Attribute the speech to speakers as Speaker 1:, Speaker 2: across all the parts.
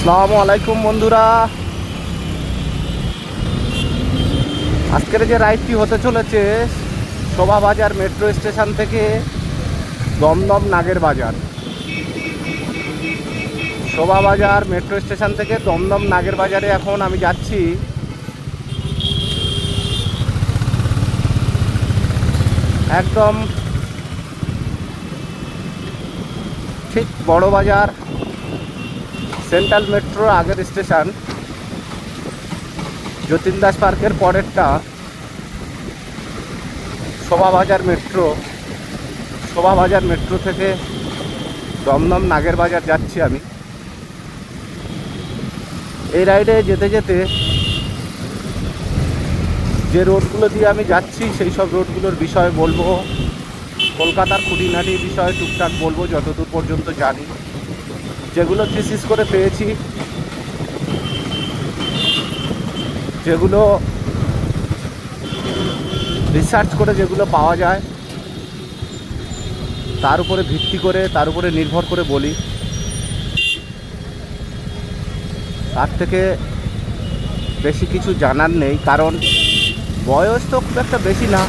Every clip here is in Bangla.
Speaker 1: আসসালামু আলাইকুম বন্ধুরা, আজকের যে রাইডটি হতে চলেছে শোভাবাজার মেট্রো স্টেশন থেকে দমদম নাগের বাজার। শোভাবাজার মেট্রো স্টেশন থেকে দমদম নাগের বাজারে এখন আমি যাচ্ছি। একদম ঠিক বড় বাজার সেন্ট্রাল মেট্রোর আগের স্টেশন, যতীন দাস পার্কের পরেরটা শোভাবাজার মেট্রো। শোভাবাজার মেট্রো থেকে দমদম নাগের বাজার যাচ্ছি আমি। এই রাইডে যেতে যেতে যে রোডগুলো দিয়ে আমি যাচ্ছি সেই সব রোডগুলোর বিষয়ে বলবো, কলকাতার খুঁটিনাটি বিষয়ে টুকটাক বলবো যতদূর পর্যন্ত জানি, যেগুলো থিসিস করে পেয়েছি, যেগুলো রিসার্চ করে যেগুলো পাওয়া যায় তার উপরে ভিত্তি করে, তার উপরে নির্ভর করে বলি। তার থেকে বেশি কিছু জানার নেই, কারণ বয়স তো খুব একটা বেশি না।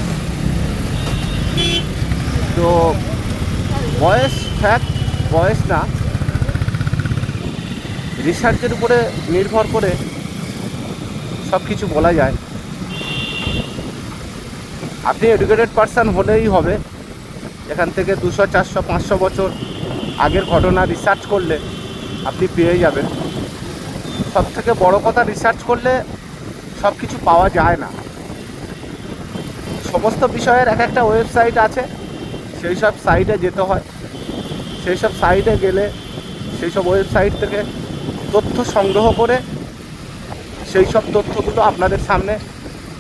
Speaker 1: তো বয়স ফ্যাক্ট, বয়স না, রিসার্চের উপরে নির্ভর করে সব কিছু বলা যায়। আপনি এডুকেটেড পারসন হলেই হবে। এখান থেকে 200, 400, 500 বছর আগের ঘটনা রিসার্চ করলে আপনি পেয়ে যাবেন। সব থেকে বড় কথা, রিসার্চ করলে সব কিছু পাওয়া যায় না। সমস্ত বিষয়ের এক একটা ওয়েবসাইট আছে, সেই সব সাইটে যেতে হয়। সেই সব সাইটে গেলে সেই সব ওয়েবসাইট থেকে তথ্য সংগ্রহ করে সেই সব তথ্যগুলো আপনাদের সামনে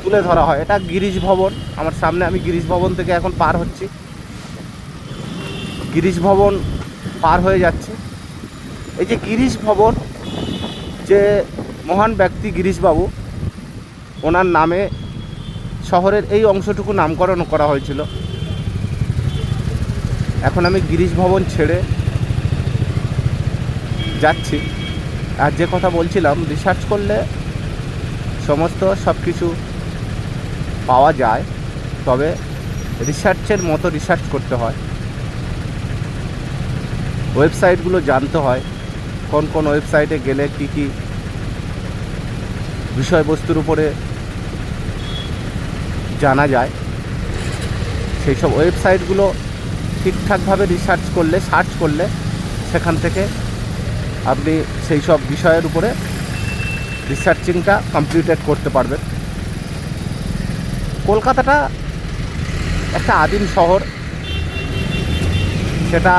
Speaker 1: তুলে ধরা হয়। এটা গিরিশ ভবন আমার সামনে, আমি গিরিশ ভবন থেকে এখন পার হচ্ছি। গিরিশ ভবন পার হয়ে যাচ্ছে। এই যে গিরিশ ভবন, যে মহান ব্যক্তি গিরিশবাবু, ওনার নামে শহরের এই অংশটুকু নামকরণ করা হয়েছিল। এখন আমি গিরিশ ভবন ছেড়ে যাচ্ছি। আর যে কথা বলছিলাম, রিসার্চ করলে সমস্ত সব কিছু পাওয়া যায়, তবে রিসার্চের মতো রিসার্চ করতে হয়। ওয়েবসাইটগুলো জানতে হয়, কোন কোন ওয়েবসাইটে গেলে কি কি বিষয়বস্তুর উপরে জানা যায়। সেই সব ওয়েবসাইটগুলো ঠিকঠাকভাবে রিসার্চ করলে, সার্চ করলে সেখান থেকে আপনি সেই সব বিষয়ের উপরে রিসার্চিংটা কমপ্লিটেড করতে পারবেন। কলকাতাটা একটা আদিম শহর, সেটা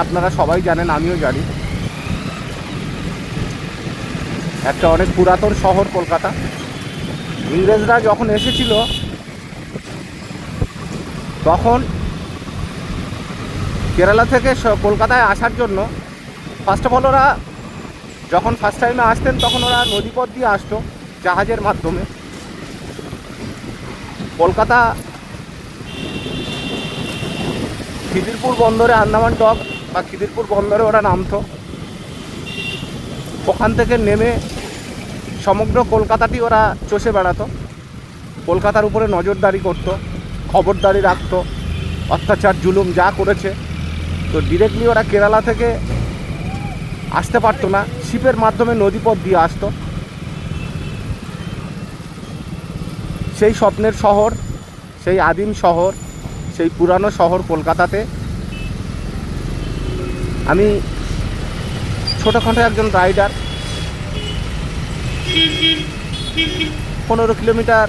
Speaker 1: আপনারা সবাই জানেন, আমিও জানি। একটা অনেক পুরাতন শহর কলকাতা। ইংরেজরা যখন এসেছিল তখন কেরালা থেকে কলকাতায় আসার জন্য ফার্স্ট অফ অল ওরা যখন ফার্স্ট টাইমে আসতেন তখন ওরা নদীপথ দিয়ে আসতো, জাহাজের মাধ্যমে। কলকাতা খিদিরপুর বন্দরে, আন্দামান ডক বা খিদিরপুর বন্দরে ওরা নামতো। ওখান থেকে নেমে সমগ্র কলকাতাটি ওরা চষে বেড়াতো, কলকাতার উপরে নজরদারি করতো, খবরদারি রাখতো, অত্যাচার জুলুম যা করেছে। তো ডিরেক্টলি ওরা কেরালা থেকে আসতে পারতো না, শিপের মাধ্যমে নদীপথ দিয়ে আসতো। সেই স্বপ্নের শহর, সেই আদিম শহর, সেই পুরানো শহর কলকাতাতে আমি ছোটোখাটো একজন rider. 15 kilometre,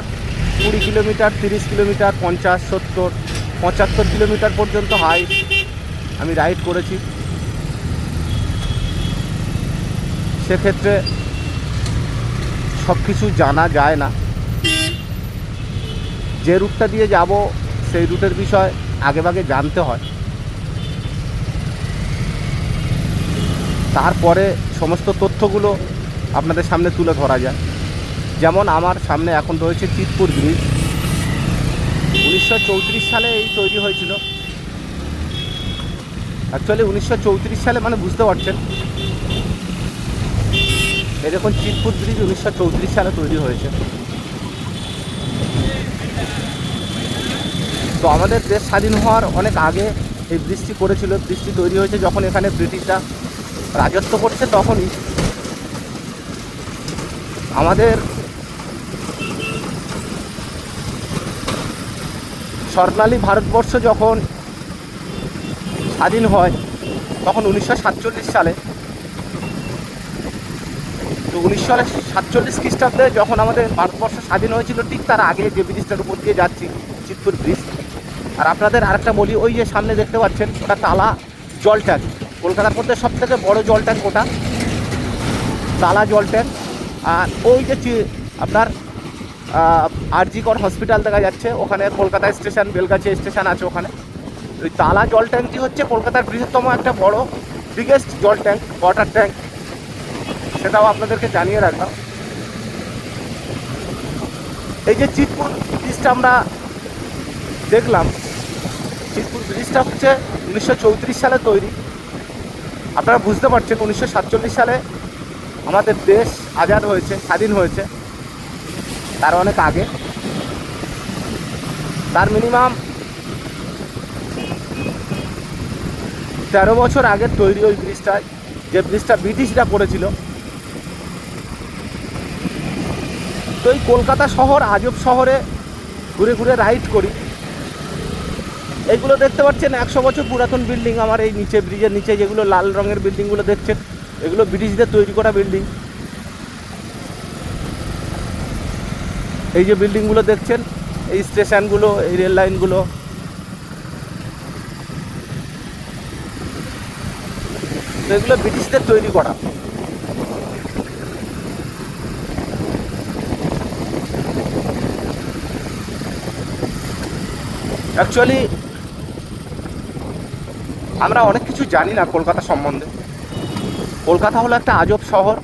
Speaker 1: 20 kilometre, 30 kilometre, 50, 70, 75 kilometre পর্যন্ত হাই আমি রাইড করেছি। সেক্ষেত্রে সব কিছু জানা যায় না। যে রুটটা দিয়ে যাব সেই রুটের বিষয় আগেভাগে জানতে হয়, তারপরে সমস্ত তথ্যগুলো আপনাদের সামনে তুলে ধরা যায়। যেমন আমার সামনে এখন রয়েছে চিতপুর ব্রিজ। 1934 সালে এই তৈরি হয়েছিল। অ্যাকচুয়ালি 1934 সালে মানে বুঝতে পারছেন এই দেখুন চিতপুর ব্রিজ 1934 সালে তৈরি হয়েছে। তো আমাদের দেশ স্বাধীন হওয়ার অনেক আগে এই ব্রিজটি করেছিল। ব্রিজটি তৈরি হয়েছে যখন এখানে ব্রিটিশরা রাজত্ব করছে, তখনই আমাদের স্বর্ণালী ভারতবর্ষ যখন স্বাধীন হয় তখন 1947 সালে। তো 1947 খ্রিস্টাব্দে যখন আমাদের ভারতবর্ষ স্বাধীন হয়েছিল, ঠিক তার আগে যে ব্রিজটার উপর দিয়ে যাচ্ছি, চিতপুর ব্রিজ। আর আপনাদের আরেকটা বলি, ওই যে সামনে দেখতে পাচ্ছেন ওটা তালা জল ট্যাঙ্ক। কলকাতার মধ্যে সবথেকে বড় জল ট্যাঙ্ক ওটা, তালা জল ট্যাঙ্ক। আর ওই যে আপনার আরজিকর হসপিটাল দেখা যাচ্ছে, ওখানে কলকাতা স্টেশন, বেলগাছি স্টেশন আছে ওখানে। ওই তালা জল ট্যাঙ্কটি হচ্ছে কলকাতার বৃহত্তম একটা বড় বিগেস্ট জল ট্যাঙ্ক, ওয়াটার ট্যাঙ্ক। সেটাও আপনাদেরকে জানিয়ে রাখলাম। এই যে চিতপুর ব্রিজটা আমরা দেখলাম, চিতপুর ব্রিজটা হচ্ছে 1934 সালে তৈরি। আপনারা বুঝতে পারছেন 1947 সালে আমাদের দেশ আজাদ হয়েছে, স্বাধীন হয়েছে, তার অনেক আগে, তার মিনিমাম 13 বছর আগের তৈরি ওই ব্রিজটায়, যে ব্রিজটা ব্রিটিশরা করেছিল। তো এই কলকাতা শহর, আজব শহরে ঘুরে ঘুরে রাইড করি। এইগুলো দেখতে পাচ্ছেন 100 বছর পুরাতন বিল্ডিং। আমার এই নিচে, ব্রিজের নিচে যেগুলো লাল রঙের বিল্ডিংগুলো দেখছেন, এগুলো ব্রিটিশদের তৈরি করা বিল্ডিং। এই যে বিল্ডিংগুলো দেখছেন, এই স্টেশনগুলো, এই রেল লাইনগুলো, এগুলো ব্রিটিশদের তৈরি করা। অ্যাকচুয়ালি আমরা অনেক কিছু জানি না কলকাতা সম্বন্ধে। কলকাতা হলো একটা আজব শহর।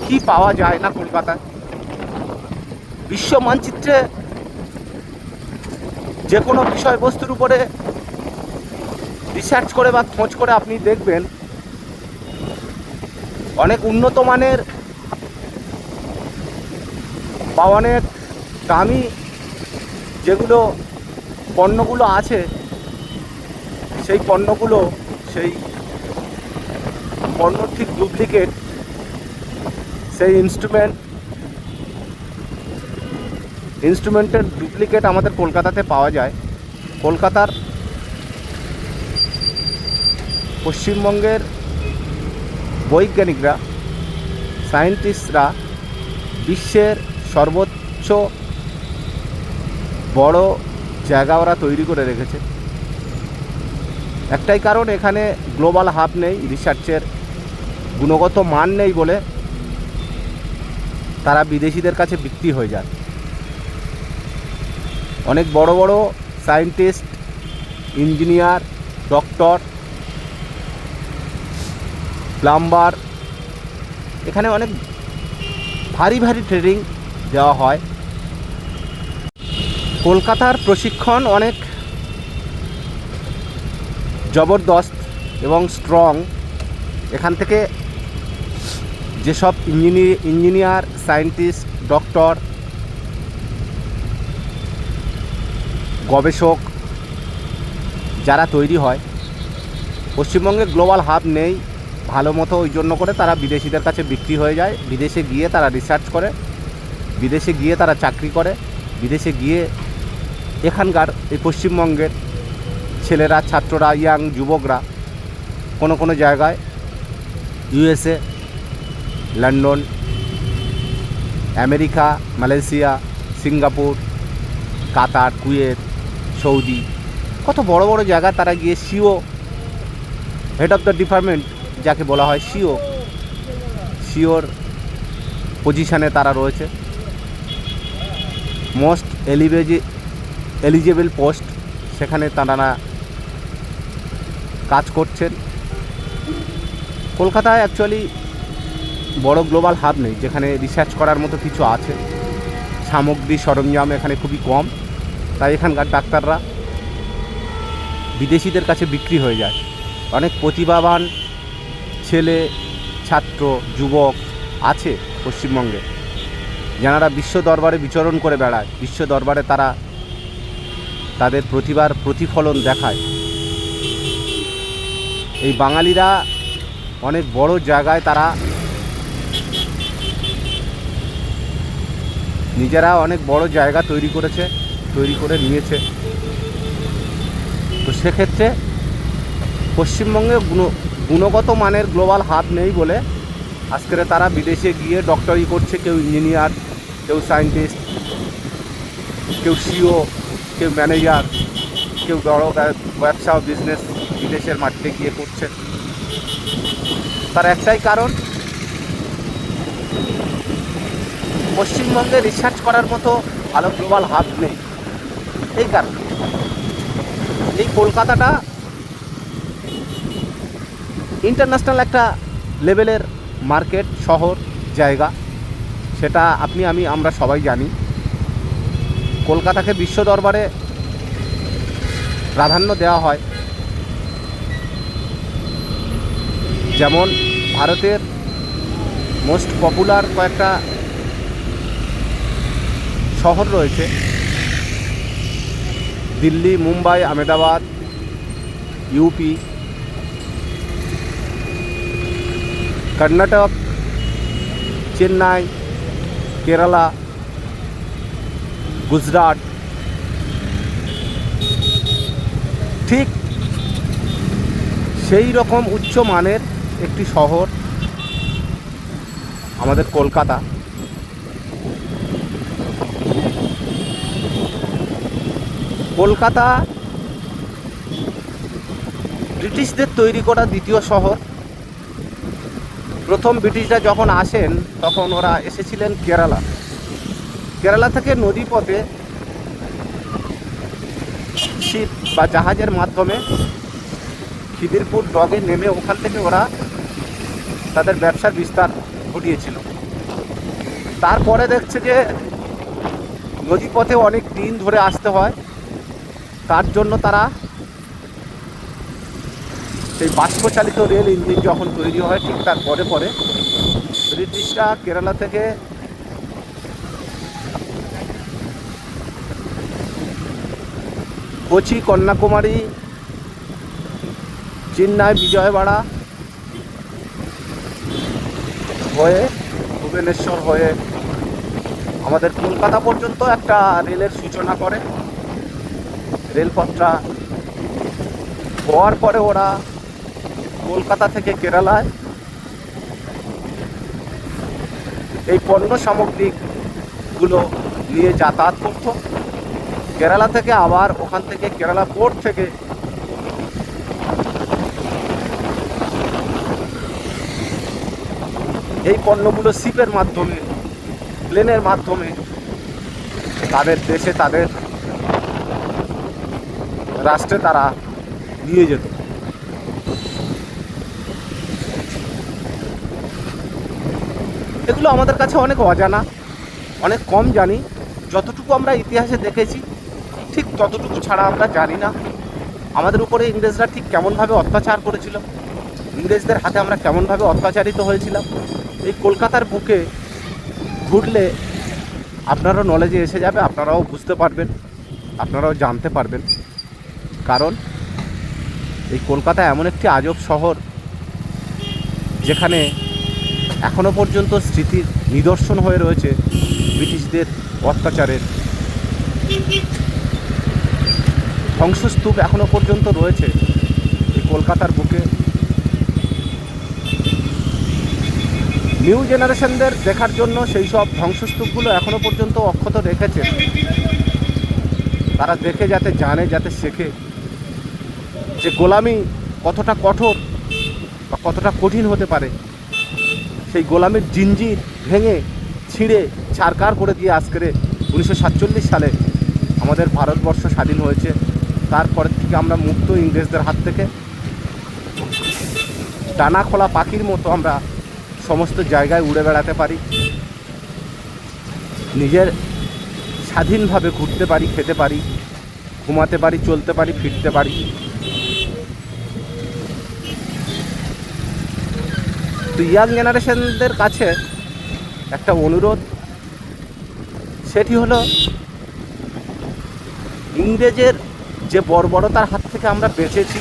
Speaker 1: কি পাওয়া যায় না কলকাতায়। বিশ্ব মানচিত্রে যে কোনো বিষয়বস্তুর উপরে রিসার্চ করে বা খোঁজ করে আপনি দেখবেন অনেক উন্নত মানের বা অনেক দামি যেগুলো পণ্যগুলো আছে, সেই পণ্যগুলো, সেই পণ্য ঠিক ডুপ্লিকেট, সেই ইনস্ট্রুমেন্টের ডুপ্লিকেট আমাদের কলকাতাতে পাওয়া যায়। কলকাতার, পশ্চিমবঙ্গের বৈজ্ঞানিকরা, সায়েন্টিস্টরা বিশ্বের সর্বোচ্চ বড় জায়গা ওরা তৈরি করে রেখেছে। একটাই কারণ, এখানে গ্লোবাল হাব নেই, রিসার্চের গুণগত মান নেই বলে তারা বিদেশিদের কাছে বিক্রি হয়ে যায়। অনেক বড় বড় সায়েন্টিস্ট, ইঞ্জিনিয়ার, ডক্টর, প্লাম্বার, এখানে অনেক ভারী ভারী ট্রেনিং দেওয়া হয়। কলকাতার প্রশিক্ষণ অনেক জবরদস্ত এবং স্ট্রং। এখান থেকে যেসব ইঞ্জিনিয়ার, সায়েন্টিস্ট, ডক্টর, গবেষক যারা তৈরি হয়, পশ্চিমবঙ্গে গ্লোবাল হাব নেই ভালো মতো, ওই জন্য করে তারা বিদেশিদের কাছে বিক্রি হয়ে যায়। বিদেশে গিয়ে তারা রিসার্চ করে, বিদেশে গিয়ে তারা চাকরি করে, বিদেশে গিয়ে এখানকার এই পশ্চিমবঙ্গের ছেলেরা, ছাত্ররা, ইয়াং যুবকরা কোনো কোনো জায়গায় USA, London, America, Malaysia, Singapore, Qatar, Kuwait, Saudi, কত বড় বড় জায়গায় তারা গিয়ে CEO, head of the department যাকে বলা হয়, সিওর পজিশানে তারা রয়েছে। মোস্ট এলিজেবল পোস্ট, সেখানে তারা কাজ করছেন। কলকাতায় অ্যাকচুয়ালি বড় গ্লোবাল হাব নেই যেখানে রিসার্চ করার মতো কিছু আছে। সামগ্রী, সরঞ্জাম এখানে খুবই কম, তাই এখানকার ডাক্তাররা বিদেশিদের কাছে বিক্রি হয়ে যায়। অনেক প্রতিভাবান ছেলে, ছাত্র যুবক আছে পশ্চিমবঙ্গে, যারা বিশ্ব দরবারে বিচরণ করে বেড়ায়, বিশ্ব দরবারে তারা তাদের প্রতিভার প্রতিফলন দেখায়। এই বাঙালিরা অনেক বড় জায়গায় তারা নিজেরা অনেক বড় জায়গা তৈরি করে নিয়েছে। তো সেক্ষেত্রে পশ্চিমবঙ্গে গুণগত মানের গ্লোবাল হাব নেই বলে আজকে তারা বিদেশে গিয়ে ডক্টরি করছে, কেউ ইঞ্জিনিয়ার, কেউ সায়েন্টিস্ট, কেউ সিও, কেউ ম্যানেজার, কেউ বড় ব্যবসা ও বিজনেস বিদেশের মাটিতে গিয়ে করছে। তার একটাই কারণ, পশ্চিমবঙ্গে রিসার্চ করার মতো ভালো গ্লোবাল হাব নেই। এই কারণে এই কলকাতাটা ইন্টারন্যাশনাল একটা লেভেলের মার্কেট, শহর, জায়গা, সেটা আমরা সবাই জানি। কলকাতাকে বিশ্ব দরবারে প্রাধান্য দেওয়া হয়। যেমন ভারতের মোস্ট পপুলার কয়েকটা শহর রয়েছে, দিল্লি, মুম্বাই, আহমেদাবাদ, ইউপি, কর্ণাটক, চেন্নাই, কেরালা, গুজরাট। ঠিক সেই রকম উচ্চ মানের একটি শহর আমাদের কলকাতা। কলকাতা ব্রিটিশদের তৈরি করা দ্বিতীয় শহর। প্রথম ব্রিটিশরা যখন আসেন তখন ওরা এসেছিলেন কেরালা থেকে নদীপথে শিপ বা জাহাজের মাধ্যমে খিদিরপুর ডগে নেমে ওখান থেকে ওরা তাদের ব্যবসার বিস্তার ঘটিয়েছিল। তারপরে দেখছে যে নদীপথে অনেক দিন ধরে আসতে হয়, তার জন্য তারা সেই বাষ্পচালিত রেল ইঞ্জিন যখন তৈরি হয় ঠিক তার পরে ব্রিটিশরা কেরালা থেকে কোচি, কন্যাকুমারী, চেন্নাই, বিজয়বাড়া হয়ে ভুবনেশ্বর হয়ে আমাদের কলকাতা পর্যন্ত একটা রেলের সূচনা করে। রেলপথটা হওয়ার পরে ওরা কলকাতা থেকে কেরালায় এই পণ্য সামগ্রীগুলো নিয়ে যাতায়াত করত। কেরালা থেকে আবার ওখান থেকে কেরালা পোর্ট থেকে এই পণ্যগুলো শিপের মাধ্যমে, প্লেনের মাধ্যমে তাদের দেশে, তাদের রাষ্ট্রে তারা নিয়ে যেত। এগুলো আমাদের কাছে অনেক অজানা, অনেক কম জানি। যতটুকু আমরা ইতিহাসে দেখেছি ঠিক ততটুকু ছাড়া আমরা জানি না আমাদের উপরে ইংরেজরা ঠিক কেমনভাবে অত্যাচার করেছিল, ইংরেজদের হাতে আমরা কেমনভাবে অত্যাচারিত হয়েছিলাম। এই কলকাতার বুকে ঘুরলে আপনারও নলেজে এসে যাবে, আপনারাও বুঝতে পারবেন, আপনারাও জানতে পারবেন। কারণ এই কলকাতা এমন একটি আজব শহর যেখানে এখনো পর্যন্ত স্মৃতির নিদর্শন হয়ে রয়েছে ব্রিটিশদের অত্যাচারের। ধ্বংসস্তূপ এখনো পর্যন্ত রয়েছে এই কলকাতার বুকে। নিউ জেনারেশনদের দেখার জন্য সেই সব ধ্বংসস্তূপগুলো এখনো পর্যন্ত অক্ষত রেখেছে। তারা দেখে যাতে জানে, যাতে শেখে যে গোলামি কতটা কঠোর বা কতটা কঠিন হতে পারে। সেই গোলামির জিঞ্জির ভেঙে ছিঁড়ে ছারকার করে দিয়ে আজকের 1947 সালে আমাদের ভারতবর্ষ স্বাধীন হয়েছে। তারপর থেকে আমরা মুক্ত ইংরেজদের হাত থেকে। ডানা খোলা পাখির মতো আমরা সমস্ত জায়গায় উড়ে বেড়াতে পারি, নিজের স্বাধীনভাবে ঘুরতে পারি, খেতে পারি, ঘুমাতে পারি, চলতে পারি, ফিরতে পারি। তো ইয়াং জেনারেশনদের কাছে একটা অনুরোধ, সেটি হলো ইংরেজের যে বর্বরতার হাত থেকে আমরা বেঁচেছি,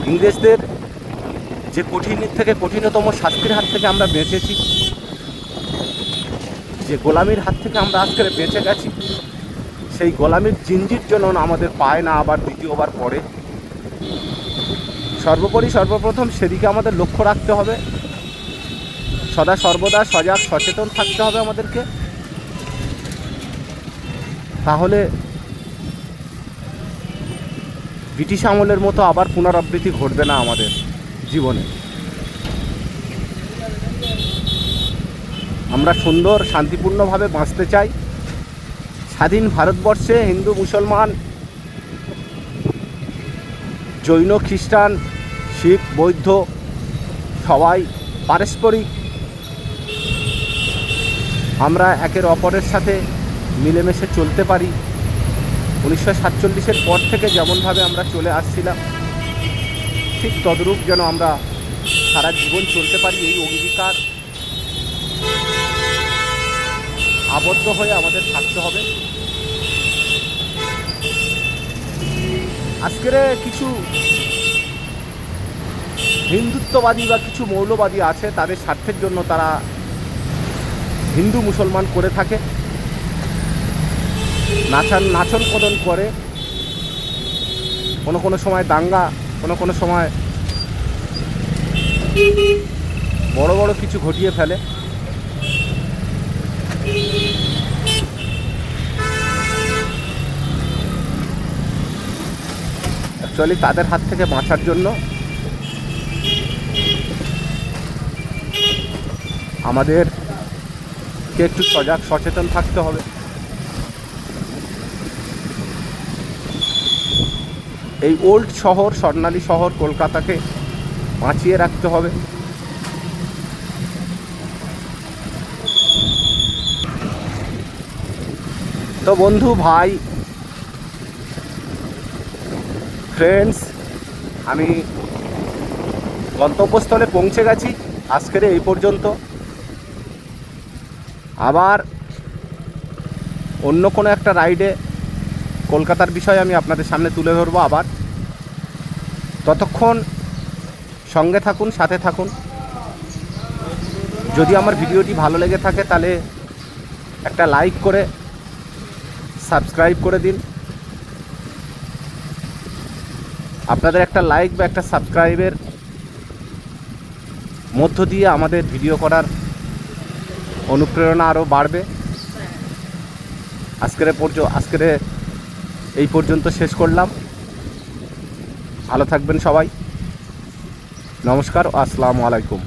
Speaker 1: ইংরেজদের যে কঠিন থেকে কঠিনতম শাস্তির হাত থেকে আমরা বেঁচেছি, যে গোলামির হাত থেকে আমরা আজকে বেঁচে গেছি, সেই গোলামির জিঞ্জির জন্য আমাদের পায় না আবার দ্বিতীয়বার পড়ে। সর্বপ্রথম সেদিকে আমাদের লক্ষ্য রাখতে হবে, সদা সর্বদা সজাগ সচেতন থাকতে হবে আমাদেরকে। তাহলে ব্রিটিশ আমলের মতো আবার পুনরাবৃত্তি ঘটবে না আমাদের জীবনে। আমরা সুন্দর শান্তিপূর্ণভাবে বাঁচতে চাই। স্বাধীন ভারতবর্ষে হিন্দু, মুসলমান, জৈন, খ্রিস্টান, শিখ, বৌদ্ধ সবাই পারস্পরিক আমরা একের অপরের সাথে মিলেমিশে চলতে পারি। 1947-এর পর থেকে যেমনভাবে আমরা চলে আসছিলাম, ঠিক তদ্রূপ যেন আমরা সারা জীবন চলতে পারি, এই অঙ্গীকার আবদ্ধ হয়ে আমাদের থাকতে হবে। আজকের কিছু হিন্দুত্ববাদী বা কিছু মৌলবাদী আছে, তাদের স্বার্থের জন্য তারা হিন্দু মুসলমান করে থাকে, নাচন কদন করে, কোনো সময় দাঙ্গা, কোনো সময় বড় বড় কিছু ঘটিয়ে ফেলে। অ্যাকচুয়ালি তাদের হাত থেকে বাঁচার জন্য আমাদেরকে একটু সজাগ সচেতন থাকতে হবে। এই ওল্ড শহর, স্বর্ণালী শহর কলকাতাকে বাঁচিয়ে রাখতে হবে। তো বন্ধু, ভাই, ফ্রেন্ডস, আমি গন্তব্যস্থলে পৌঁছে গেছি। আজকের এই পর্যন্ত। আবার অন্য কোনো একটা রাইডে কলকাতার বিষয়ে আমি আপনাদের সামনে তুলে ধরবো আবার। ততক্ষণ সঙ্গে থাকুন, সাথে থাকুন। যদি আমার ভিডিওটি ভালো লেগে থাকে তাহলে একটা লাইক করে সাবস্ক্রাইব করে দিন। আপনাদের একটা লাইক বা একটা সাবস্ক্রাইবের মধ্য দিয়ে আমাদের ভিডিও করার অনুপ্রেরণা আরও বাড়বে। আজকের এই পর্যন্ত শেষ করলাম। ভালো থাকবেন সবাই। নমস্কার ও আসসালামু আলাইকুম।